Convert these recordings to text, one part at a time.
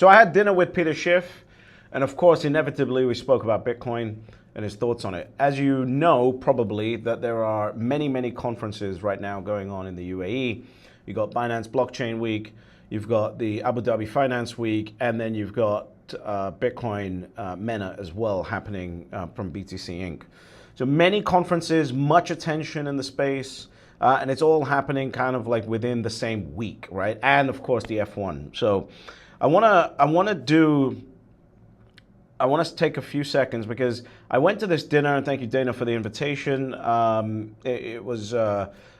So I had dinner with Peter Schiff, and of course, inevitably, we spoke about Bitcoin and his thoughts on it. As you know, probably, that there are many, many conferences right now going on in the UAE. You've got Binance Blockchain Week, you've got the Abu Dhabi Finance Week, and then you've got Bitcoin MENA as well happening from BTC Inc. So many conferences, much attention in the space, and it's all happening kind of like within the same week, right? And of course the F1. So I want to take a few seconds because I went to this dinner, and thank you, Dana, for the invitation. It was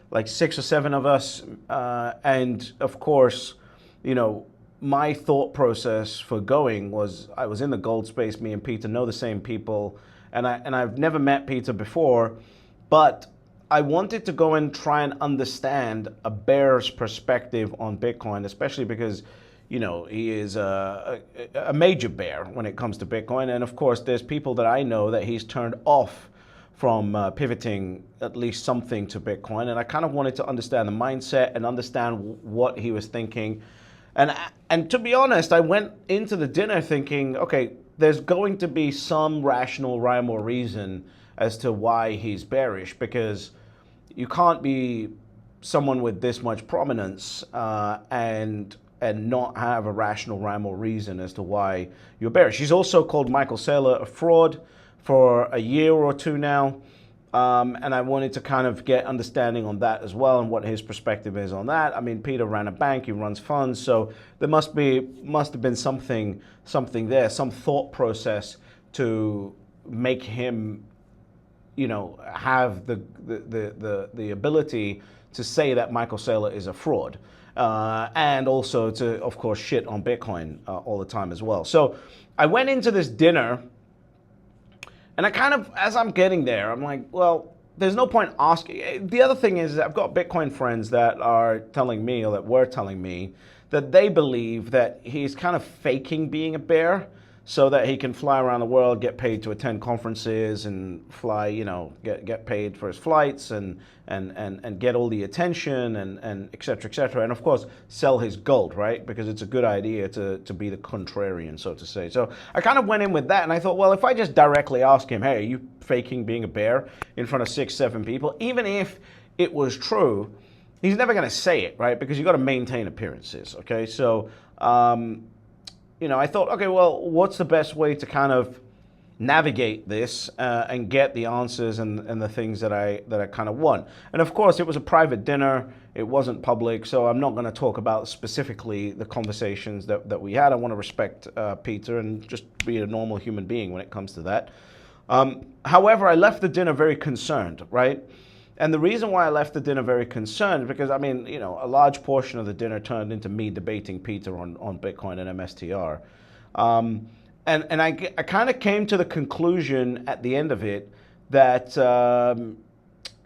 like 6 or 7 of us, and of course, you know, my thought process for going was I was in the gold space. Me and Peter know the same people, and I've never met Peter before, but I wanted to go and try and understand a bear's perspective on Bitcoin, especially because, you know, he is a major bear when it comes to Bitcoin. And of course, there's people that I know that he's turned off from pivoting at least something to Bitcoin. And I kind of wanted to understand the mindset and understand what he was thinking. And to be honest, I went into the dinner thinking, okay, there's going to be some rational rhyme or reason as to why he's bearish, because you can't be someone with this much prominence and not have a rational rhyme or reason as to why you're bearish. He's also called Michael Saylor a fraud for a year or two now. And I wanted to kind of get understanding on that as well and what his perspective is on that. I mean, Peter ran a bank, he runs funds, so there must have been something there, some thought process to make him, you know, have the ability to say that Michael Saylor is a fraud. And also to, of course, shit on Bitcoin all the time as well. So I went into this dinner, and I kind of, as I'm getting there, I'm like, well, there's no point asking. The other thing is I've got Bitcoin friends that are telling me, or that were telling me, that they believe that he's kind of faking being a bear so that he can fly around the world, get paid to attend conferences and fly, you know, get paid for his flights and get all the attention and et cetera, and of course sell his gold, right? Because it's a good idea to be the contrarian, so to say. So I kind of went in with that, and I thought, well, if I just directly ask him, hey, are you faking being a bear in front of 6, 7 people, even if it was true, he's never going to say it, right? Because you got to maintain appearances, okay? So you know, I thought, okay, well, what's the best way to kind of navigate this and get the answers and the things that I kind of want? And of course, it was a private dinner. It wasn't public, so I'm not going to talk about specifically the conversations that we had. I want to respect Peter and just be a normal human being when it comes to that. However, I left the dinner very concerned, right? And the reason why I left the dinner very concerned, because I mean, you know, a large portion of the dinner turned into me debating Peter on Bitcoin and MSTR. And I kind of came to the conclusion at the end of it that,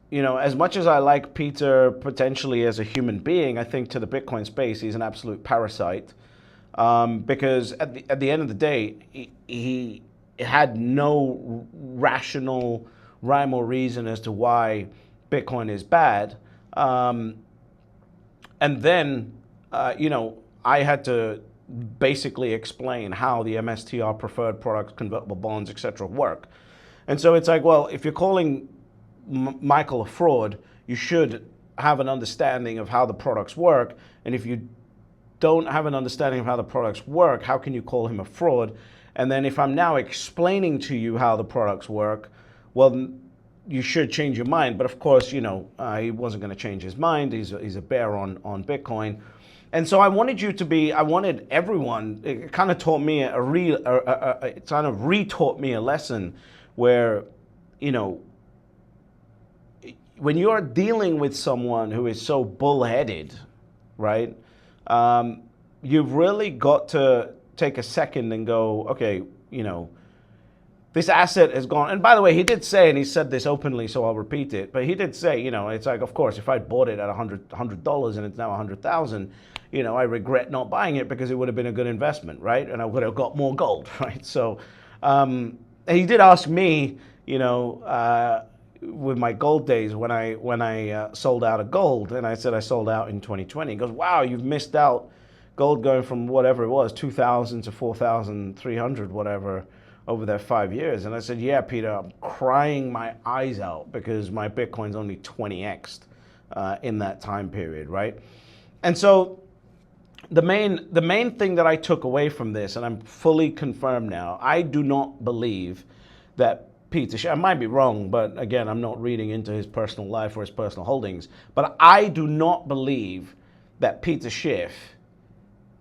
you know, as much as I like Peter potentially as a human being, I think to the Bitcoin space, he's an absolute parasite. Because at the end of the day, he had no rational rhyme or reason as to why Bitcoin is bad. And then, you know, I had to basically explain how the MSTR preferred products, convertible bonds, etc. work. And so it's like, well, if you're calling Michael a fraud, you should have an understanding of how the products work. And if you don't have an understanding of how the products work, how can you call him a fraud? And then if I'm now explaining to you how the products work, well, you should change your mind. But of course, you know, he wasn't going to change his mind. He's a bear on Bitcoin. And so I wanted everyone, it kind of taught me it kind of retaught me a lesson where, you know, when you're dealing with someone who is so bullheaded, right, you've really got to take a second and go, okay, you know, this asset has gone. And by the way, he did say, and he said this openly, so I'll repeat it, but he did say, you know, it's like, of course, if I'd bought it at $100 and it's now 100,000, you know, I regret not buying it because it would have been a good investment, right? And I would have got more gold, right? So he did ask me, you know, with my gold days when I sold out of gold, and I said I sold out in 2020. He goes, wow, you've missed out gold going from whatever it was, 2,000 to 4,300, whatever, over that 5 years. And I said, yeah, Peter, I'm crying my eyes out because my Bitcoin's only 20x'd in that time period, right? And so the main thing that I took away from this, and I'm fully confirmed now, I do not believe that Peter Schiff, I might be wrong, but again, I'm not reading into his personal life or his personal holdings, but I do not believe that Peter Schiff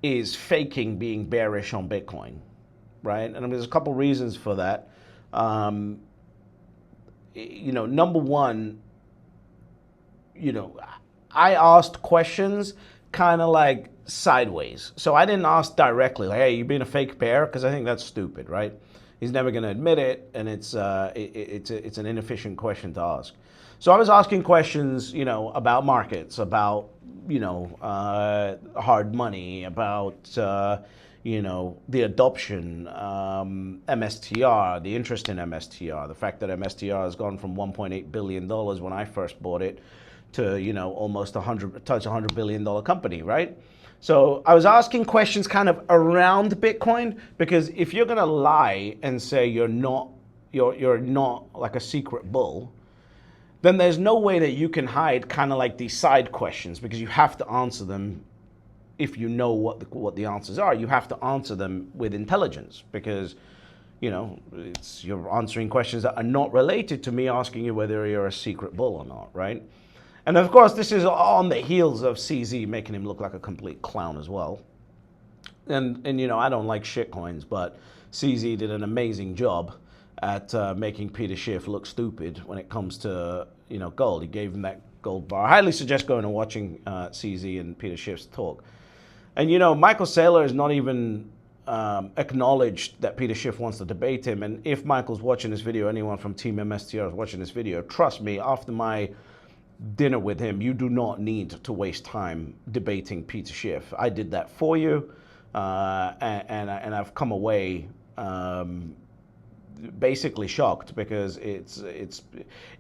is faking being bearish on Bitcoin, right? And there's a couple reasons for that. Number one, I asked questions kind of like sideways. So I didn't ask directly, like, hey, you being a fake bear? Because I think that's stupid, right? He's never going to admit it, and it's an inefficient question to ask. So I was asking questions, about markets, about, hard money, about, the adoption, MSTR, the interest in MSTR, the fact that MSTR has gone from $1.8 billion when I first bought it to, almost $100 billion company, right? So I was asking questions kind of around Bitcoin, because if you're gonna lie and say you're not like a secret bull, then there's no way that you can hide kind of like these side questions, because you have to answer them. If you know what the answers are, you have to answer them with intelligence, because you're answering questions that are not related to me asking you whether you're a secret bull or not, right? And of course, this is on the heels of CZ making him look like a complete clown as well. And I don't like shitcoins, but CZ did an amazing job at making Peter Schiff look stupid when it comes to gold. He gave him that gold bar. I highly suggest going and watching CZ and Peter Schiff's talk. And Michael Saylor has not even acknowledged that Peter Schiff wants to debate him. And if Michael's watching this video, anyone from Team MSTR is watching this video, trust me, after my dinner with him, you do not need to waste time debating Peter Schiff. I did that for you, and I've come away basically shocked, because it's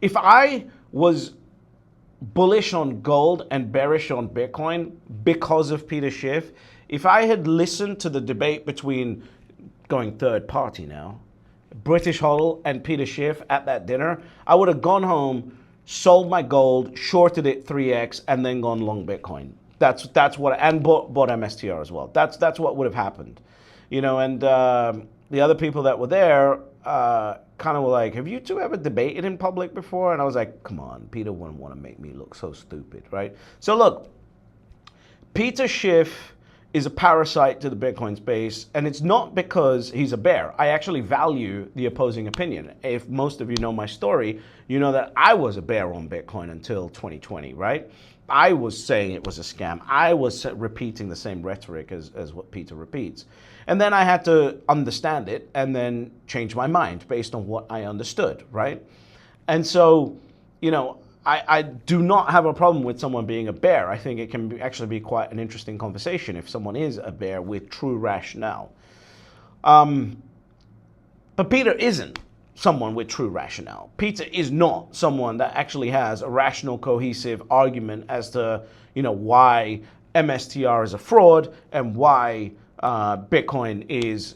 if I was bullish on gold and bearish on Bitcoin because of Peter Schiff, if I had listened to the debate between, going third party now, British HODL and Peter Schiff at that dinner, I would have gone home, sold my gold, shorted it 3x, and then gone long Bitcoin. That's what, and bought MSTR as well. That's what would have happened, And the other people that were there kind of were like, "Have you two ever debated in public before?" And I was like, "Come on, Peter wouldn't want to make me look so stupid, right?" So look, Peter Schiff is a parasite to the Bitcoin space, and it's not because he's a bear. I actually value the opposing opinion. If most of you know my story, you know that I was a bear on Bitcoin until 2020, right? I was saying it was a scam. I was repeating the same rhetoric as what Peter repeats. And then I had to understand it and then change my mind based on what I understood, right? And so, I do not have a problem with someone being a bear. I think it can actually be quite an interesting conversation if someone is a bear with true rationale. But Peter isn't someone with true rationale. Peter is not someone that actually has a rational, cohesive argument as to, why MSTR is a fraud and why Bitcoin is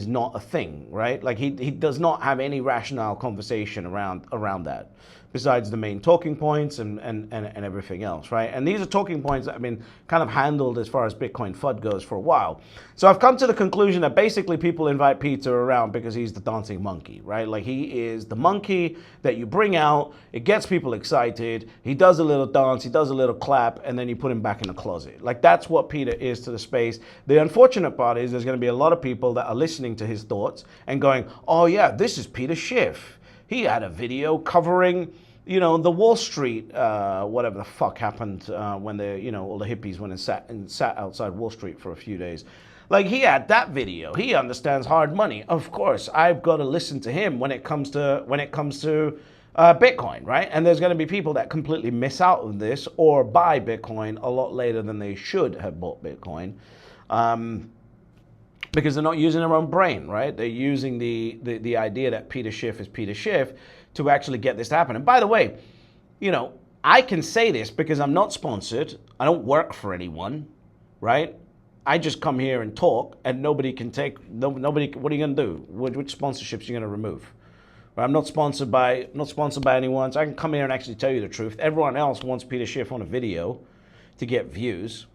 not a thing, right? Like he does not have any rationale conversation around that, besides the main talking points and everything else, right? And these are talking points that have been kind of handled as far as Bitcoin FUD goes for a while. So I've come to the conclusion that basically people invite Peter around because he's the dancing monkey, right? Like he is the monkey that you bring out, it gets people excited, he does a little dance, he does a little clap, and then you put him back in the closet. Like that's what Peter is to the space. The unfortunate part is there's going to be a lot of people that are listening to his thoughts and going, oh yeah, this is Peter Schiff. He had a video covering, the Wall Street, whatever the fuck happened when all the hippies went and sat outside Wall Street for a few days. Like he had that video. He understands hard money. Of course, I've got to listen to him when it comes to Bitcoin, right? And there's going to be people that completely miss out on this or buy Bitcoin a lot later than they should have bought Bitcoin. Because they're not using their own brain, right? They're using the idea that Peter Schiff is Peter Schiff to actually get this to happen. And by the way, I can say this because I'm not sponsored. I don't work for anyone. right? I just come here and talk, and nobody can take, nobody, what are you going to do? Which sponsorships are you going to remove? I'm not sponsored by anyone, so I can come here and actually tell you the truth. Everyone else wants Peter Schiff on a video to get views,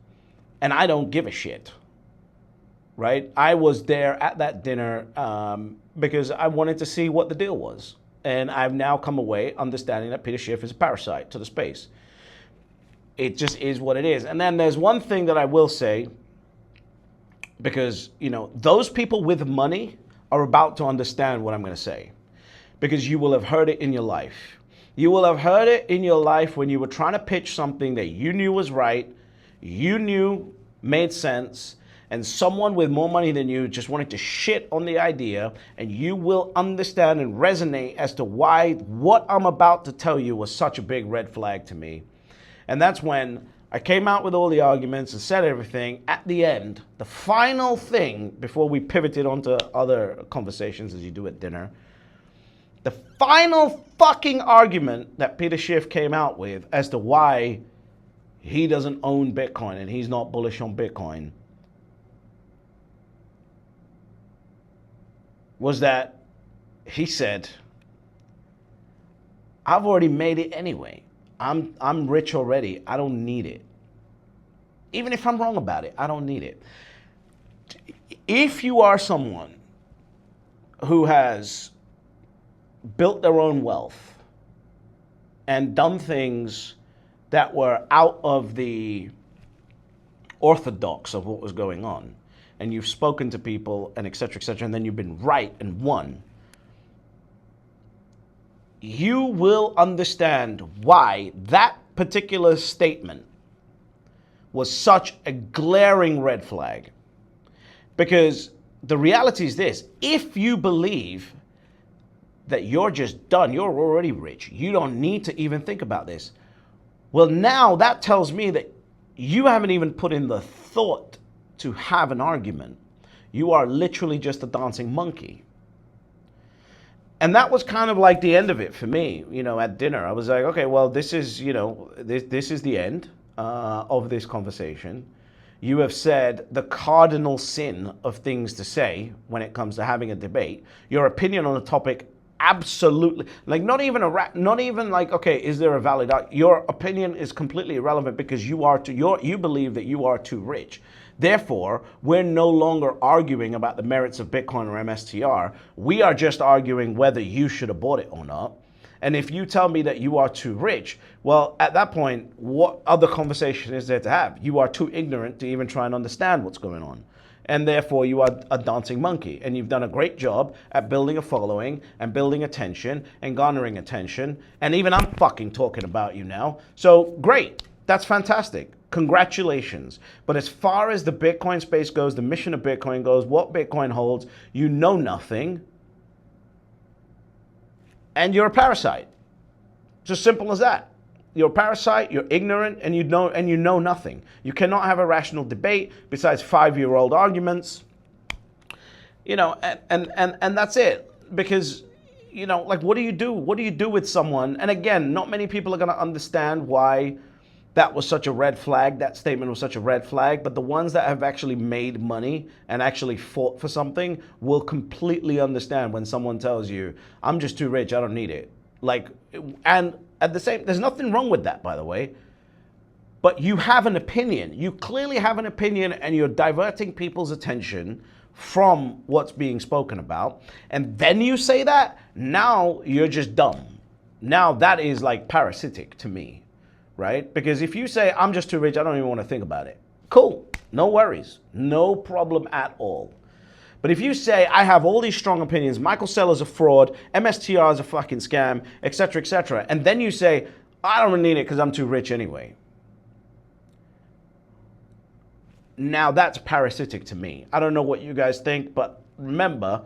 and I don't give a shit, right? I was there at that dinner because I wanted to see what the deal was, and I've now come away understanding that Peter Schiff is a parasite to the space. It just is what it is. And then there's one thing that I will say, because, you know, those people with money are about to understand what I'm going to say. Because you will have heard it in your life. You will have heard it in your life when you were trying to pitch something that you knew was right, you knew made sense, and someone with more money than you just wanted to shit on the idea, and you will understand and resonate as to why what I'm about to tell you was such a big red flag to me. And that's when I came out with all the arguments and said everything. At the end, the final thing, before we pivoted onto other conversations as you do at dinner, the final fucking argument that Peter Schiff came out with as to why he doesn't own Bitcoin and he's not bullish on Bitcoin was that he said, I've already made it anyway. I'm rich already. I don't need it. Even if I'm wrong about it, I don't need it. If you are someone who has built their own wealth and done things that were out of the orthodox of what was going on, and you've spoken to people and et cetera, and then you've been right and won, you will understand why that particular statement was such a glaring red flag. Because the reality is this: if you believe that you're just done, you're already rich, you don't need to even think about this, well, now that tells me that you haven't even put in the thought to have an argument. You are literally just a dancing monkey. And that was kind of like the end of it for me, you know, at dinner. I was like, okay, well, this is, you know, this is the end of this conversation. You have said the cardinal sin of things to say when it comes to having a debate. Your opinion on a topic, absolutely, like not even like, okay, is there a valid, your opinion is completely irrelevant because you believe that you are too rich. Therefore, we're no longer arguing about the merits of Bitcoin or MSTR. We are just arguing whether you should have bought it or not. And if you tell me that you are too rich, well, at that point, what other conversation is there to have? You are too ignorant to even try and understand what's going on. And therefore, you are a dancing monkey. And you've done a great job at building a following and building attention and garnering attention. And even I'm fucking talking about you now. So great. That's fantastic. Congratulations. But as far as the Bitcoin space goes, the mission of Bitcoin goes, what Bitcoin holds, you know nothing. And you're a parasite. It's as simple as that. You're a parasite, you're ignorant, and you know nothing. You cannot have a rational debate besides 5-year-old arguments. You know, and that's it. Because, you know, like, what do you do? What do you do with someone? And again, not many people are going to understand why that was such a red flag. That statement was such a red flag. But the ones that have actually made money and actually fought for something will completely understand when someone tells you, I'm just too rich, I don't need it. Like, and at the same, there's nothing wrong with that, by the way. But you have an opinion. You clearly have an opinion, and you're diverting people's attention from what's being spoken about. And then you say that, now you're just dumb. Now that is like parasitic to me. Right? Because if you say, I'm just too rich, I don't even want to think about it. Cool. No worries. No problem at all. But if you say, I have all these strong opinions, Michael Saylor's a fraud, MSTR is a fucking scam, etc., and then you say, I don't need it because I'm too rich anyway. Now that's parasitic to me. I don't know what you guys think, but remember,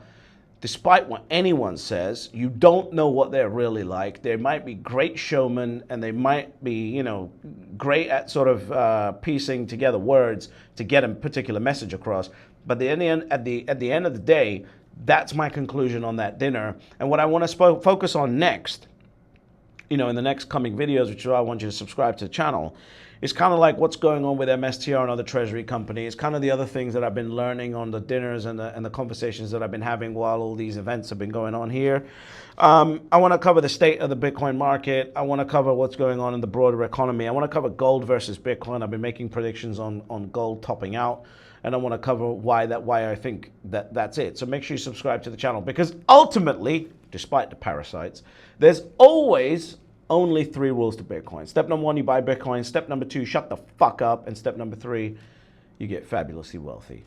despite what anyone says, you don't know what they're really like. They might be great showmen, and they might be, you know, great at sort of piecing together words to get a particular message across. But at the end of the day, that's my conclusion on that dinner. And what I want to focus on next in the next coming videos, which is why I want you to subscribe to the channel, is kind of like what's going on with MSTR and other treasury companies, kind of the other things that I've been learning on the dinners and the conversations that I've been having while all these events have been going on here. I want to cover the state of the Bitcoin market. I want to cover what's going on in the broader economy. I want to cover gold versus Bitcoin. I've been making predictions on gold topping out, and I want to cover why I think that's it. So make sure you subscribe to the channel, because ultimately, despite the parasites, there's always only 3 rules to Bitcoin. Step number 1, you buy Bitcoin. Step number 2, shut the fuck up. And step number 3, you get fabulously wealthy.